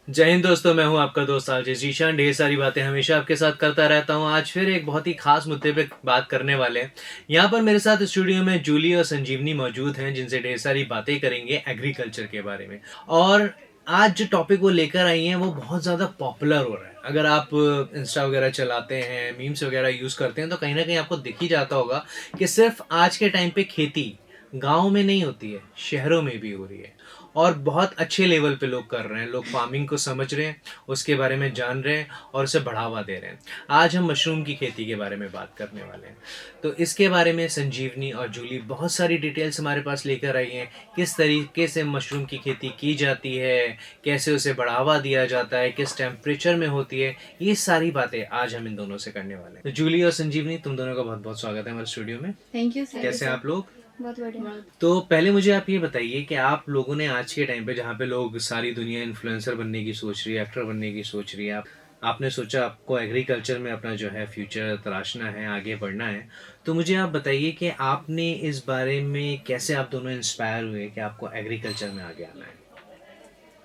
जय हिंद दोस्तों, मैं हूं आपका दोस्त आरजे जीशान। ढेर सारी बातें हमेशा आपके साथ करता रहता हूं। आज फिर एक बहुत ही खास मुद्दे पे बात करने वाले हैं। यहाँ पर मेरे साथ स्टूडियो में जूली और संजीवनी मौजूद हैं, जिनसे ढेर सारी बातें करेंगे एग्रीकल्चर के बारे में। और आज जो टॉपिक वो लेकर आई हैं वो बहुत ज़्यादा पॉपुलर हो रहा है। अगर आप इंस्टा वगैरह चलाते हैं, मीम्स वगैरह यूज़ करते हैं, तो कहीं ना कहीं आपको दिख ही जाता होगा कि सिर्फ आज के टाइम पे खेती गाँव में नहीं होती है, शहरों में भी हो रही है। और बहुत अच्छे लेवल पे लोग कर रहे हैं। लोग फार्मिंग को समझ रहे हैं, उसके बारे में जान रहे हैं और उसे बढ़ावा दे रहे हैं। आज हम मशरूम की खेती के बारे में बात करने वाले हैं। तो इसके बारे में संजीवनी और जूली बहुत सारी डिटेल्स हमारे पास लेकर आई हैं। किस तरीके से मशरूम की खेती की जाती है, कैसे उसे बढ़ावा दिया जाता है, किस टेम्परेचर में होती है, ये सारी बातें आज हम इन दोनों से करने वाले हैं। तो जूली और संजीवनी, तुम दोनों का बहुत बहुत स्वागत है हमारे स्टूडियो में। Thank you sir. कैसे हैं आप लोग? बहुत बढ़िया। तो पहले मुझे आप ये बताइए कि आप लोगों ने आज के टाइम पे, जहाँ पे लोग सारी दुनिया इन्फ्लुएंसर बनने की सोच रही है, एक्टर बनने की सोच रही है, आपने सोचा आपको एग्रीकल्चर में अपना जो है फ्यूचर तराशना है, आगे बढ़ना है। तो मुझे आप बताइए कि आपने इस बारे में कैसे आप दोनों इंस्पायर हुए कि आपको एग्रीकल्चर में आगे आना है।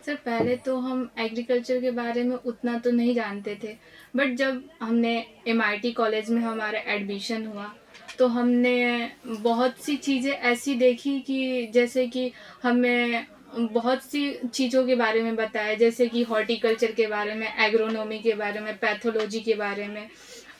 सर पहले तो हम एग्रीकल्चर के बारे में उतना तो नहीं जानते थे, बट जब हमने MIT कॉलेज में हमारा एडमिशन हुआ तो हमने बहुत सी चीज़ें ऐसी देखी कि जैसे कि हमें बहुत सी चीज़ों के बारे में बताया, जैसे कि हॉर्टिकल्चर के बारे में, एग्रोनॉमी के बारे में, पैथोलॉजी के बारे में।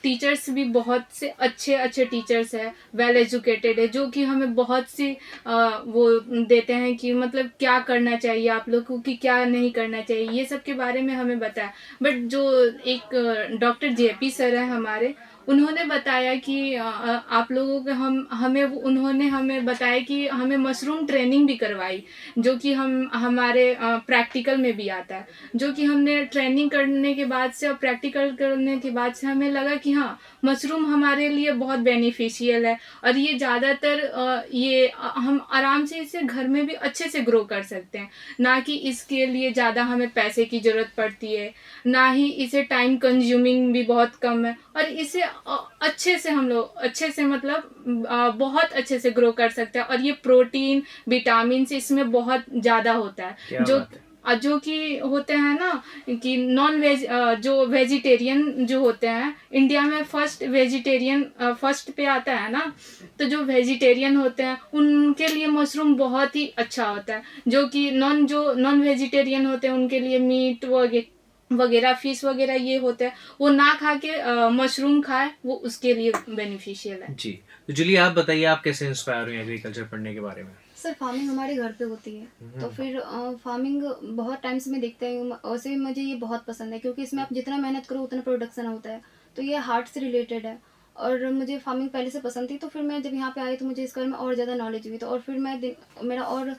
टीचर्स भी बहुत से अच्छे अच्छे टीचर्स हैं, वेल एजुकेटेड है, जो कि हमें बहुत सी वो देते हैं कि मतलब क्या करना चाहिए आप लोग को, कि क्या नहीं करना चाहिए, ये सब के बारे में हमें बताया। बट जो एक डॉक्टर JP सर है हमारे, उन्होंने बताया कि आप लोगों को उन्होंने हमें बताया कि हमें मशरूम ट्रेनिंग भी करवाई, जो कि हम हमारे प्रैक्टिकल में भी आता है। जो कि हमने ट्रेनिंग करने के बाद से और प्रैक्टिकल करने के बाद से हमें लगा कि हाँ, मशरूम हमारे लिए बहुत बेनिफिशियल है और ये ज़्यादातर हम आराम से इसे घर में भी अच्छे से ग्रो कर सकते हैं। ना कि इसके लिए ज़्यादा हमें पैसे की ज़रूरत पड़ती है, ना ही इसे टाइम कंज्यूमिंग भी बहुत कम है, और इसे अच्छे से हम लोग अच्छे से मतलब बहुत अच्छे से ग्रो कर सकते हैं। और ये प्रोटीन, विटामिन इसमें बहुत ज़्यादा होता है, जो कि होते हैं ना कि नॉन वेज, जो वेजिटेरियन जो होते हैं इंडिया में, फर्स्ट वेजिटेरियन फर्स्ट पे आता है ना। तो जो वेजिटेरियन होते हैं उनके लिए मशरूम बहुत ही अच्छा होता है। जो नॉन वेजिटेरियन होते हैं उनके लिए मीट वगैरह फिश वगैरह ये होता है, वो ना खा के मशरूम खाए, वो उसके लिए बेनिफिशियल है। जी, तो जूली आप बताइए, आप कैसे इंस्पायर हुए एग्रीकल्चर पढ़ने के बारे में। सर फार्मिंग हमारे घर पे होती है, तो फिर फार्मिंग बहुत टाइम से मैं देखता हूँ। वैसे भी मुझे ये बहुत पसंद है, क्योंकि इसमें आप जितना मेहनत करो उतना प्रोडक्शन होता है, तो ये हार्ट से रिलेटेड है। और मुझे फार्मिंग पहले से पसंद थी, तो फिर मैं जब यहाँ पे आई तो मुझे इसके बारे में और ज़्यादा नॉलेज हुई, तो और फिर मेरा और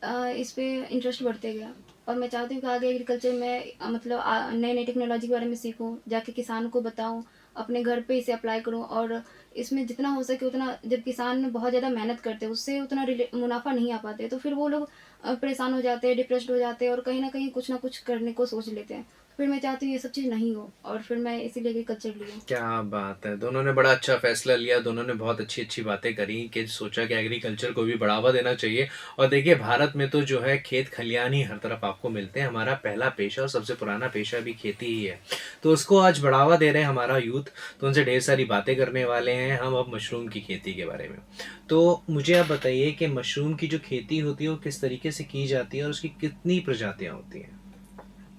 इस पर इंटरेस्ट बढ़ते गया। और मैं चाहती हूँ कि आगे एग्रीकल्चर में मतलब नई नई टेक्नोलॉजी के बारे में सीखूँ, जाके किसानों को बताऊँ, अपने घर पे इसे अप्लाई करूँ। और इसमें जितना हो सके उतना, जब किसान बहुत ज़्यादा मेहनत करते हैं उससे उतना मुनाफा नहीं आ पाते, तो फिर वो लोग परेशान हो जाते हैं, डिप्रेस्ड हो जाते हैं, और कहीं ना कहीं कुछ ना कुछ करने को सोच लेते हैं। फिर मैं चाहती हूँ ये सब चीज़ नहीं हो, और फिर मैं इसीलिए एग्रीकल्चर ली हूँ। क्या बात है, दोनों ने बड़ा अच्छा फैसला लिया। दोनों ने बहुत अच्छी अच्छी बातें करी कि सोचा कि एग्रीकल्चर को भी बढ़ावा देना चाहिए। और देखिए, भारत में तो जो है खेत खलियान ही हर तरफ आपको मिलते हैं। हमारा पहला पेशा और सबसे पुराना पेशा भी खेती ही है, तो उसको आज बढ़ावा दे रहे हैं हमारा यूथ। तो उनसे ढेर सारी बातें करने वाले हैं हम अब मशरूम की खेती के बारे में। तो मुझे आप बताइए कि मशरूम की जो खेती होती है वो किस तरीके से की जाती है और उसकी कितनी प्रजातियाँ होती हैं।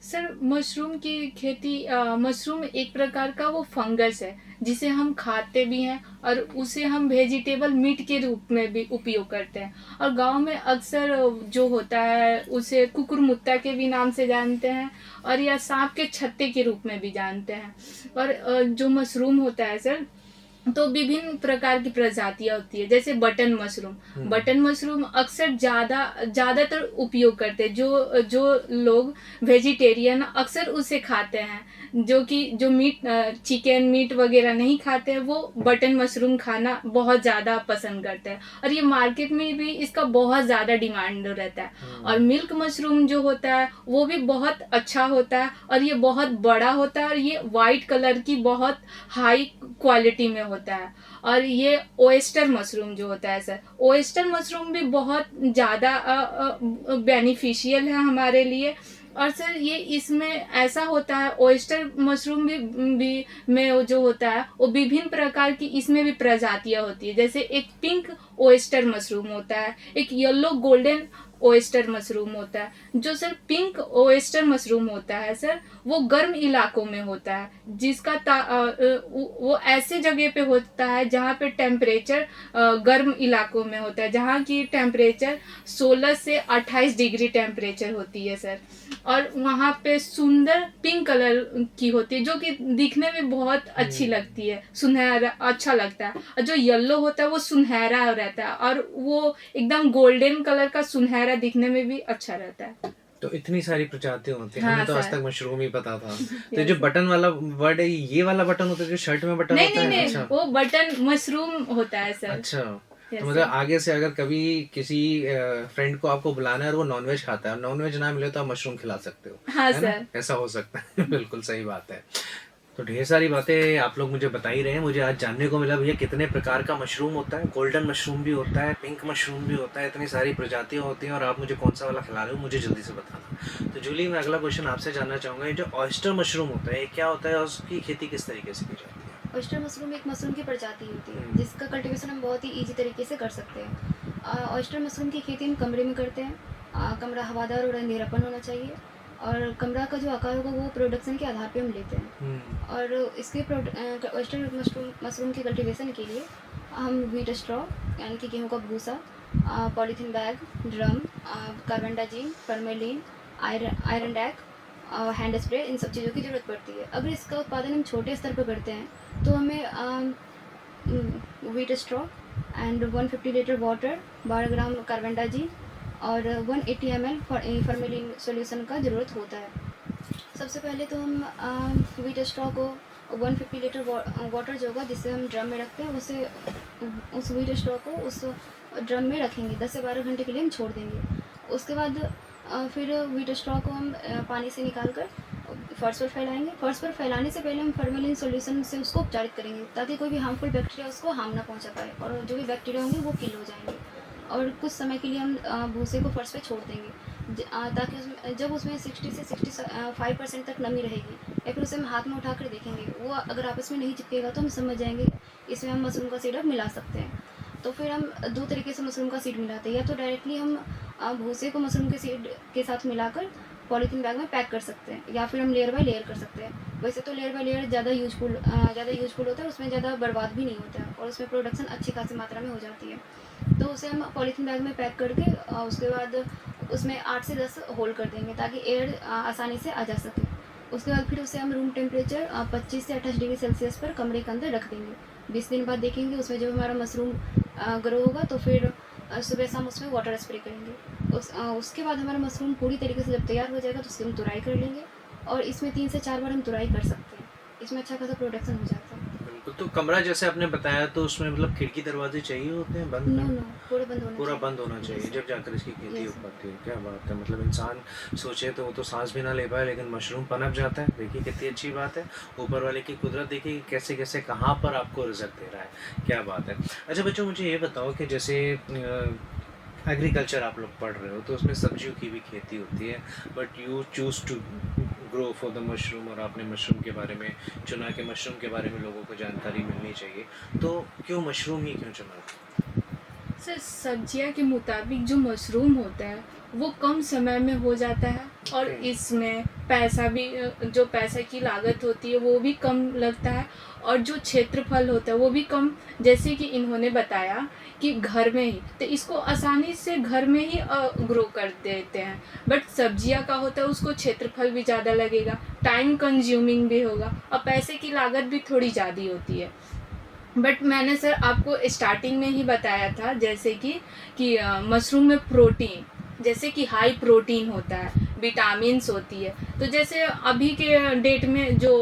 सर मशरूम की खेती, मशरूम एक प्रकार का वो फंगस है जिसे हम खाते भी हैं और उसे हम वेजिटेबल मीट के रूप में भी उपयोग करते हैं। और गांव में अक्सर जो होता है उसे कुकुरमुत्ता के भी नाम से जानते हैं, और या सांप के छत्ते के रूप में भी जानते हैं। और जो मशरूम होता है सर, तो विभिन्न प्रकार की प्रजातियां होती है, जैसे बटन मशरूम अक्सर ज्यादातर उपयोग करते हैं। जो लोग वेजिटेरियन अक्सर उसे खाते हैं, जो मीट, चिकन मीट वगैरह नहीं खाते हैं, वो बटन मशरूम खाना बहुत ज्यादा पसंद करते हैं। और ये मार्केट में भी इसका बहुत ज्यादा डिमांड रहता है। और मिल्क मशरूम जो होता है वो भी बहुत अच्छा होता है, और ये बहुत बड़ा होता है, और ये वाइट कलर की बहुत हाई क्वालिटी में होता है। और ये ओएस्टर मशरूम जो होता है सर, ओएस्टर मशरूम भी बहुत ज़्यादा बेनिफिशियल है हमारे लिए। और सर ये इसमें ऐसा होता है, ओयस्टर मशरूम भी में वो जो होता है वो विभिन्न प्रकार की इसमें भी प्रजातियां होती है। जैसे एक पिंक ओयस्टर मशरूम होता है, एक येलो गोल्डन ओयस्टर मशरूम होता है। जो सर पिंक ओयस्टर मशरूम होता है सर, वो गर्म इलाकों में होता है, जिसका वो ऐसे जगह पे होता है जहाँ पे टेम्परेचर गर्म इलाकों में होता है, जहाँ की टेम्परेचर 16 से 28 डिग्री टेम्परेचर होती है सर। और वहाँ पे सुंदर पिंक कलर की होती है, जो कि दिखने में बहुत अच्छी लगती है, सुनहरा अच्छा लगता है। और जो येलो होता है वो सुनहरा रहता है, और वो एकदम गोल्डन कलर का सुनहरा दिखने में भी अच्छा रहता है। तो इतनी सारी प्रजातियां होती हैं, हाँ, हमें तो आज सर। तक मशरूम ही पता था। तो जो बटन वाला वर्ड है, ये वाला बटन होता है जो शर्ट में बटन नहीं होता नहीं है? नहीं, अच्छा वो बटन मशरूम होता है सर। अच्छा। Yes, तो मतलब sir. आगे से अगर कभी किसी फ्रेंड को आपको बुलाना है और वो नॉनवेज खाता है, नॉनवेज ना मिले तो आप मशरूम खिला सकते हो, हाँ, है ना? सर। ऐसा हो सकता है। बिल्कुल सही बात है। तो ढेर सारी बातें आप लोग मुझे बता ही रहे हैं। मुझे आज जानने को मिला भैया कितने प्रकार का मशरूम होता है। गोल्डन मशरूम भी होता है, पिंक मशरूम भी होता है, इतनी सारी प्रजातियां होती हैं, और आप मुझे कौन सा वाला खिला रहे हो मुझे जल्दी से बताना। तो जूली, मैं अगला क्वेश्चन आपसे जानना चाहूँगा, ये जो ऑयस्टर मशरूम होता है ये क्या होता है और उसकी खेती किस तरीके से की जाती है? ऑयस्टर मशरूम एक मशरूम की प्रजाति होती है जिसका कल्टीवेशन हम बहुत ही इजी तरीके से कर सकते हैं। ऑयस्टर मशरूम की खेती हम कमरे में करते हैं। कमरा हवादार और अंधेरापन होना चाहिए, और कमरा का जो आकार होगा वो प्रोडक्शन के आधार पे हम लेते हैं। और इसके ऑयस्टर मशरूम के कल्टीवेशन के लिए हम व्हीट स्ट्रॉ यानी कि गेहूँ का भूसा, polythene bag, drum, carbendazim, formalin, iron डैक, हैंड स्प्रे, इन सब चीज़ों की ज़रूरत पड़ती है। अगर इसका उत्पादन हम छोटे स्तर पर करते हैं तो हमें wheat straw and 150 litre water, 12 gram carbendazim और 180 ml फॉर्मेलिन सॉल्यूशन का ज़रूरत होता है। सबसे पहले तो हम व्हीट स्ट्रॉ को 150 लीटर वाटर जो होगा जिससे हम ड्रम में रखते हैं उसे उस व्हीट स्ट्रॉ को उस ड्रम में रखेंगे। 10 से 12 घंटे के लिए हम छोड़ देंगे। उसके बाद फिर व्हीट स्ट्रॉ को हम पानी से निकाल कर फर्श पर फैलाएंगे। फर्श पर फैलाने से पहले हम फॉर्मेलिन सॉल्यूशन से उसको उपचारित करेंगे ताकि कोई भी हार्मफुल बैक्टीरिया उसको हार्म ना पहुंचा पाए, और जो भी बैक्टीरिया होंगे वो किल हो जाएंगे। और कुछ समय के लिए हम भूसे को फर्श पे छोड़ देंगे ताकि उसमें जब उसमें 60 से 65% तक नमी रहेगी, या फिर उसे हम हाथ में उठाकर देखेंगे, वो अगर आपस में नहीं चिपकेगा तो हम समझ जाएंगे इसमें हम मशरूम का सीड मिला सकते हैं। तो फिर हम दो तरीके से मशरूम का सीड मिलाते हैं, या तो डायरेक्टली हम भूसे को मशरूम के सीड के साथ मिलाकर पॉलीथीन बैग में पैक कर सकते हैं, या फिर हम लेयर बाय लेयर कर सकते हैं। वैसे तो लेयर बाय लेयर ज़्यादा यूजफुल होता है, उसमें ज़्यादा बर्बाद भी नहीं होता है और उसमें प्रोडक्शन अच्छी खासी मात्रा में हो जाती है। तो उसे हम पॉलीथीन बैग में पैक करके उसके बाद उसमें 8 से 10 होल कर देंगे ताकि एयर आसानी से आ जा सके। उसके बाद फिर उसे हम रूम टेम्परेचर 25 से 28 डिग्री सेल्सियस पर कमरे के अंदर रख देंगे। 20 दिन बाद देखेंगे उसमें जब हमारा मशरूम ग्रो होगा तो फिर सुबह शाम उसमें वाटर स्प्रे करेंगे। उसके बाद हमारा मशरूम पूरी तरीके से जब तैयार हो जाएगा तो उसकी हम तुराई कर लेंगे, और इसमें 3 से 4 बार हम तुराई कर सकते हैं। इसमें अच्छा खासा प्रोडक्शन हो जाता है। बिल्कुल। तो कमरा जैसे आपने बताया, तो उसमें मतलब खिड़की दरवाजे चाहिए होते हैं बंद? नो पूरा बंद होना चाहिए जब जाकर इसकी खेती हो Yes. पाती है। क्या बात है, मतलब इंसान सोचे तो वो तो सांस भी ना ले पाए, लेकिन मशरूम पनप जाता है। देखिए कितनी अच्छी बात है, ऊपर वाले की कुदरत देखिए कि कैसे कैसे कहाँ पर आपको रिजल्ट दे रहा है। क्या बात है। अच्छा बच्चों, मुझे ये बताओ कि जैसे एग्रीकल्चर आप लोग पढ़ रहे हो तो उसमें सब्जियों की भी खेती होती है, but you choose to grow for the mushroom, और आपने मशरूम के बारे में चुना कि मशरूम के बारे में लोगों को जानकारी मिलनी चाहिए, तो क्यों मशरूम ही क्यों चुना? सर सब्जियां के मुताबिक जो मशरूम होता है वो कम समय में हो जाता है, और Okay. इसमें पैसा भी, जो पैसा की लागत होती है वो भी कम लगता है, और जो क्षेत्रफल होता है वो भी कम। जैसे कि इन्होंने बताया कि घर में ही, तो इसको आसानी से घर में ही ग्रो कर देते हैं। बट सब्जियां का होता है उसको क्षेत्रफल भी ज़्यादा लगेगा, टाइम कंज्यूमिंग भी होगा, और पैसे की लागत भी थोड़ी ज़्यादा होती है। बट मैंने सर आपको स्टार्टिंग में ही बताया था जैसे कि मशरूम में प्रोटीन, जैसे कि हाई प्रोटीन होता है, विटामिन्स होती है। तो जैसे अभी के डेट में जो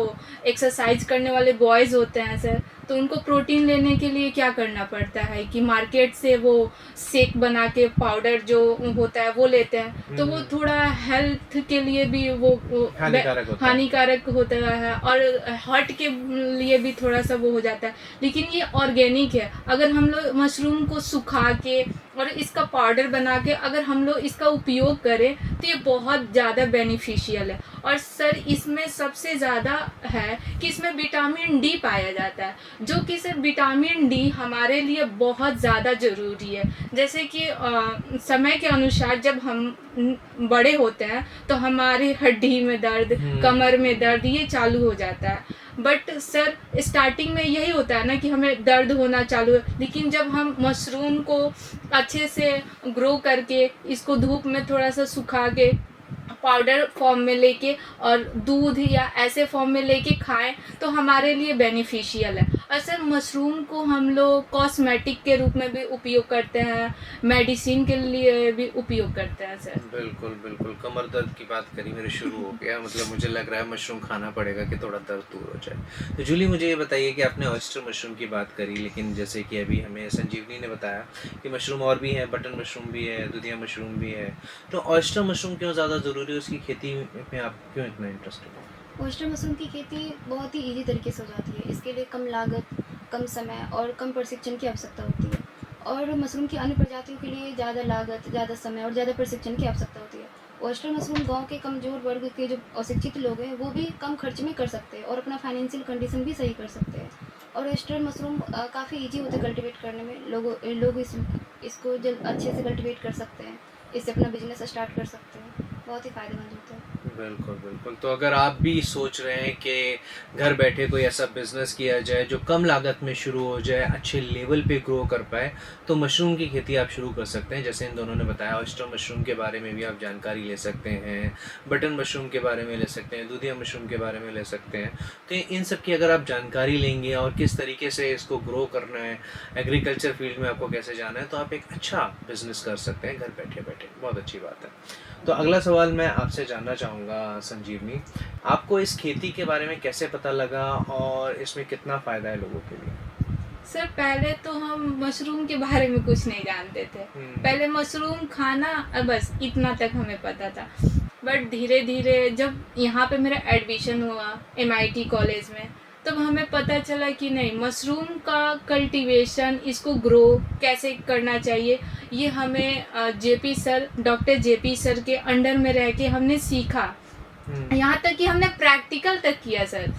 एक्सरसाइज करने वाले बॉयज़ होते हैं सर, तो उनको प्रोटीन लेने के लिए क्या करना पड़ता है कि मार्केट से वो शेक बना के पाउडर जो होता है वो लेते हैं, तो वो थोड़ा हेल्थ के लिए भी वो हानिकारक होता है, और हार्ट के लिए भी थोड़ा सा वो हो जाता है। लेकिन ये ऑर्गेनिक है। अगर हम लोग मशरूम को सुखा के और इसका पाउडर बना के अगर हम लोग इसका उपयोग करें तो ये बहुत बहुत ज़्यादा बेनिफिशियल है। और सर इसमें सबसे ज़्यादा है कि इसमें विटामिन डी पाया जाता है, जो कि सर विटामिन डी हमारे लिए बहुत ज़्यादा ज़रूरी है। जैसे कि समय के अनुसार जब हम बड़े होते हैं तो हमारी हड्डी में दर्द, कमर में दर्द ये चालू हो जाता है। बट सर स्टार्टिंग में यही होता है ना कि हमें दर्द होना चालू है, लेकिन जब हम मशरूम को अच्छे से ग्रो करके इसको धूप में थोड़ा सा सुखा के पाउडर फॉर्म में लेके और दूध या ऐसे फॉर्म में लेके खाएं तो हमारे लिए बेनिफिशियल है। और सर मशरूम को हम लोग कॉस्मेटिक के रूप में भी उपयोग करते हैं, मेडिसिन के लिए भी उपयोग करते हैं सर। बिल्कुल बिल्कुल, कमर दर्द की बात करी मेरे शुरू हो गया, मतलब मुझे लग रहा है मशरूम खाना पड़ेगा कि थोड़ा दर्द दूर हो जाए। तो जूली मुझे ये बताइए कि आपने ऑयस्टर मशरूम की बात करी, लेकिन जैसे कि अभी हमें संजीवनी ने बताया कि मशरूम और भी है, बटन मशरूम भी है, दुधिया मशरूम भी है, तो ऑयस्टर मशरूम क्यों ज़्यादा ज़रूरी है, उसकी खेती में आप क्यों इतना इंटरेस्टेड हो? ऑयस्टर मशरूम की खेती बहुत ही इजी तरीके से हो जाती है। इसके लिए कम लागत, कम समय और कम प्रशिक्षण की आवश्यकता होती है। और मशरूम की अन्य प्रजातियों के लिए ज़्यादा लागत, ज़्यादा समय और ज़्यादा प्रशिक्षण की आवश्यकता होती है। ऑयस्टर मशरूम गांव के कमज़ोर वर्ग के जो अशिक्षित लोग हैं वो भी कम खर्च में कर सकते हैं और अपना फाइनेंशियल कंडीशन भी सही कर सकते हैं। और ऑयस्टर मशरूम काफ़ी ईजी होता है कल्टीवेट करने में। लोग इसको जल्द अच्छे से कल्टीवेट कर सकते हैं, इससे अपना बिजनेस स्टार्ट कर सकते हैं। बहुत ही फ़ायदेमंद होता है। बिल्कुल बिल्कुल, तो अगर आप भी सोच रहे हैं कि घर बैठे कोई ऐसा बिजनेस किया जाए जो कम लागत में शुरू हो जाए, अच्छे लेवल पे ग्रो कर पाए, तो मशरूम की खेती आप शुरू कर सकते हैं। जैसे इन दोनों ने बताया, ऑयस्टर मशरूम के बारे में भी आप जानकारी ले सकते हैं, बटन मशरूम के बारे में ले सकते हैं, दूधिया मशरूम के बारे में ले सकते हैं। तो इन सब की अगर आप जानकारी लेंगे और किस तरीके से इसको ग्रो करना है, एग्रीकल्चर फील्ड में आपको कैसे जाना है, तो आप एक अच्छा बिजनेस कर सकते हैं घर बैठे बैठे। बहुत अच्छी बात है। तो अगला सवाल मैं आपसे जानना चाहूँगा संजीवनी, आपको इस खेती के बारे में कैसे पता लगा और इसमें कितना फ़ायदा है लोगों के लिए? सर पहले तो हम मशरूम के बारे में कुछ नहीं जानते थे। पहले मशरूम खाना बस इतना तक हमें पता था। बट धीरे धीरे जब यहाँ पे मेरा एडमिशन हुआ MIT कॉलेज में, तब हमें पता चला कि नहीं, मशरूम का कल्टीवेशन, इसको ग्रो कैसे करना चाहिए, ये हमें डॉक्टर JP सर के अंडर में रह के हमने सीखा। यहाँ तक कि हमने प्रैक्टिकल तक किया सर,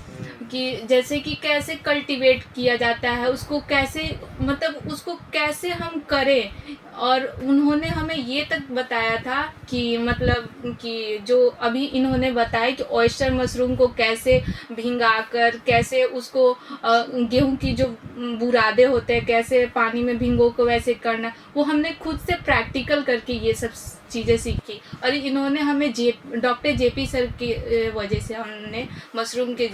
कि जैसे कि कैसे कल्टीवेट किया जाता है, उसको कैसे, मतलब उसको कैसे हम करें। और उन्होंने हमें ये तक बताया था कि मतलब कि जो अभी इन्होंने बताया कि ऑयस्टर मशरूम को कैसे भिंगाकर, कैसे उसको गेहूं की जो बुरादे होते हैं कैसे पानी में भिंगो को वैसे करना, वो हमने खुद से प्रैक्टिकल करके ये सब चीज़ें सीखी। और इन्होंने हमें डॉक्टर JP सर की वजह से हमने मशरूम के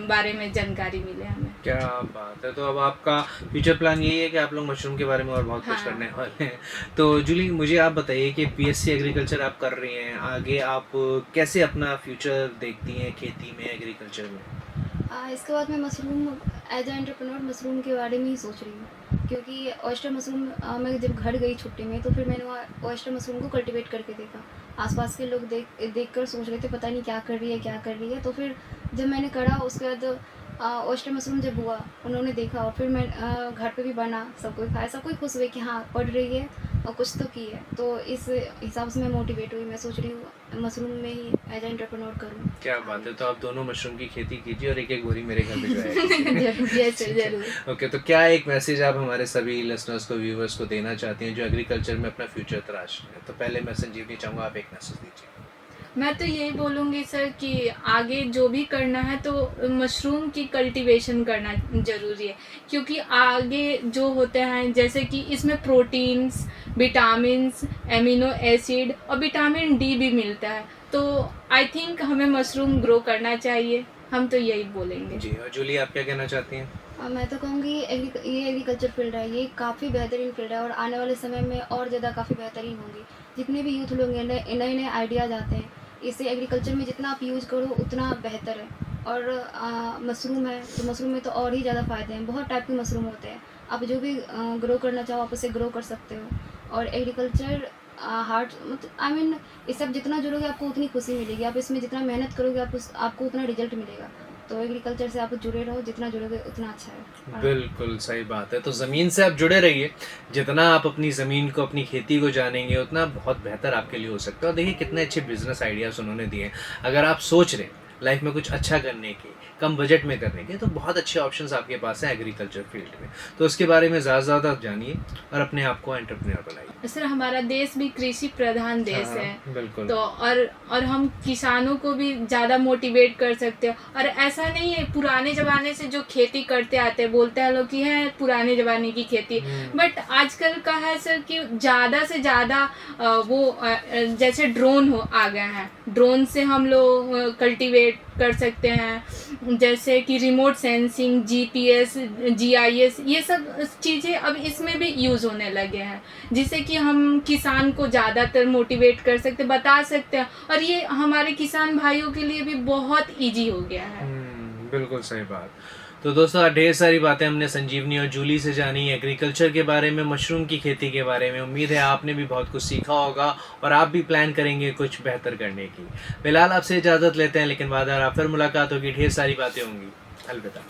बारे में जानकारी मिले हमें। क्या बात है। तो अब आपका फ्यूचर प्लान यही है कि आप लोग मशरूम के बारे में और बहुत कुछ हाँ। करने वाले हैं। तो जूली मुझे आप बताइए कि BSc एग्रीकल्चर आप कर रही हैं, आगे आप कैसे अपना फ्यूचर देखती हैं खेती में, एग्रीकल्चर में? इसके बाद मैं mushroom as a entrepreneur mushroom के बारे में ही सोच रही हूँ, क्योंकि ऑयस्टर मशरूम मैं जब घर गई छुट्टी में तो फिर मैंने वहाँ ऑयस्टर मशरूम को कल्टीवेट करके देखा। आसपास के लोग देख कर सोच रहे थे पता नहीं क्या कर रही है। तो फिर जब मैंने करा उसके बाद ऑयस्टर मशरूम जब हुआ उन्होंने देखा और फिर मैं घर पे भी बना, सब कोई खाया, सब कोई खुश हुए कि हाँ पढ़ रही है और कुछ तो की है। तो इस हिसाब से मैं मोटिवेट हुई, मैं सोच रही हूँ मशरूम में ही एज एंटरप्रेन्योर करूँ। क्या बात है। तो आप दोनों मशरूम की खेती कीजिए और एक एक बोरी मेरे घर भिजवाइए। जरूर जरूर। ओके, तो क्या एक मैसेज आप हमारे सभी लिसनर्स को, व्यूवर्स को देना चाहती हैं जो एग्रीकल्चर में अपना फ्यूचर तलाश रहे हैं? तो पहले मैं संजीवनी चाहूँगा आप एक मैसेज दीजिए। मैं तो यही बोलूँगी सर कि आगे जो भी करना है तो मशरूम की कल्टीवेशन करना ज़रूरी है, क्योंकि आगे जो होते हैं जैसे कि इसमें प्रोटीन्स, विटामिन्स, एमिनो एसिड और विटामिन D भी मिलता है। तो आई थिंक हमें मशरूम ग्रो करना चाहिए, हम तो यही बोलेंगे। जी, और जूली आप क्या कहना चाहती हैं? मैं तो कहूँगी ये एग्रीकल्चर फील्ड है, ये काफ़ी बेहतरीन फील्ड है और आने वाले समय में और ज़्यादा काफ़ी बेहतरीन होंगी। जितने भी यूथ लोग नए नए आइडियाज़ आते हैं, इसे एग्रीकल्चर में जितना आप यूज़ करो उतना बेहतर है। और मशरूम है तो मशरूम में तो और ही ज़्यादा फ़ायदे हैं। बहुत टाइप के मशरूम होते हैं, आप जो भी ग्रो करना चाहो आप उसे ग्रो कर सकते हो। और एग्रीकल्चर हार्ड, मतलब इस सब जितना जुड़ोगे आपको उतनी खुशी मिलेगी। आप इसमें जितना मेहनत करोगे आपको उतना रिजल्ट मिलेगा। तो एग्रीकल्चर से आप जुड़े रहो, जितना जुड़ोगे उतना अच्छा है। बिल्कुल सही बात है। तो ज़मीन से आप जुड़े रहिए, जितना आप अपनी ज़मीन को, अपनी खेती को जानेंगे उतना बहुत बेहतर आपके लिए हो सकता है। और देखिए कितने अच्छे बिजनेस आइडियाज़ उन्होंने दिए हैं। अगर आप सोच रहे हैं लाइफ में कुछ अच्छा करने की, कम बजट में करने के, तो बहुत अच्छे ऑप्शंस आपके पास हैं एग्रीकल्चर फील्ड में। तो उसके बारे में ज़्यादा जानिए और अपने आप को एंटरप्रेन्योर बनाइए। सर हमारा देश भी कृषि प्रधान देश हाँ, है, बिल्कुल। तो और हम किसानों को भी ज़्यादा मोटिवेट कर सकते हैं। और ऐसा नहीं है पुराने ज़माने से जो खेती करते आते हैं, बोलते हैं लोग कि है पुराने ज़माने की खेती, बट आजकल का है सर कि ज़्यादा से ज़्यादा जैसे ड्रोन आ गए हैं, ड्रोन से हम लोग कल्टीवेट कर सकते हैं, जैसे कि रिमोट सेंसिंग, जीपीएस, जीआईएस, ये सब चीज़ें अब इसमें भी यूज़ होने लगे हैं, जिससे कि हम किसान को ज़्यादातर मोटिवेट कर सकते, बता सकते हैं। और ये हमारे किसान भाइयों के लिए भी बहुत इजी हो गया है। बिल्कुल सही बात। तो दोस्तों आज ढेर सारी बातें हमने संजीवनी और जूली से जानी, एग्रीकल्चर के बारे में, मशरूम की खेती के बारे में। उम्मीद है आपने भी बहुत कुछ सीखा होगा और आप भी प्लान करेंगे कुछ बेहतर करने की। फिलहाल आपसे इजाज़त लेते हैं, लेकिन बाद फिर मुलाकात होगी, ढेर सारी बातें होंगी। अलविदा।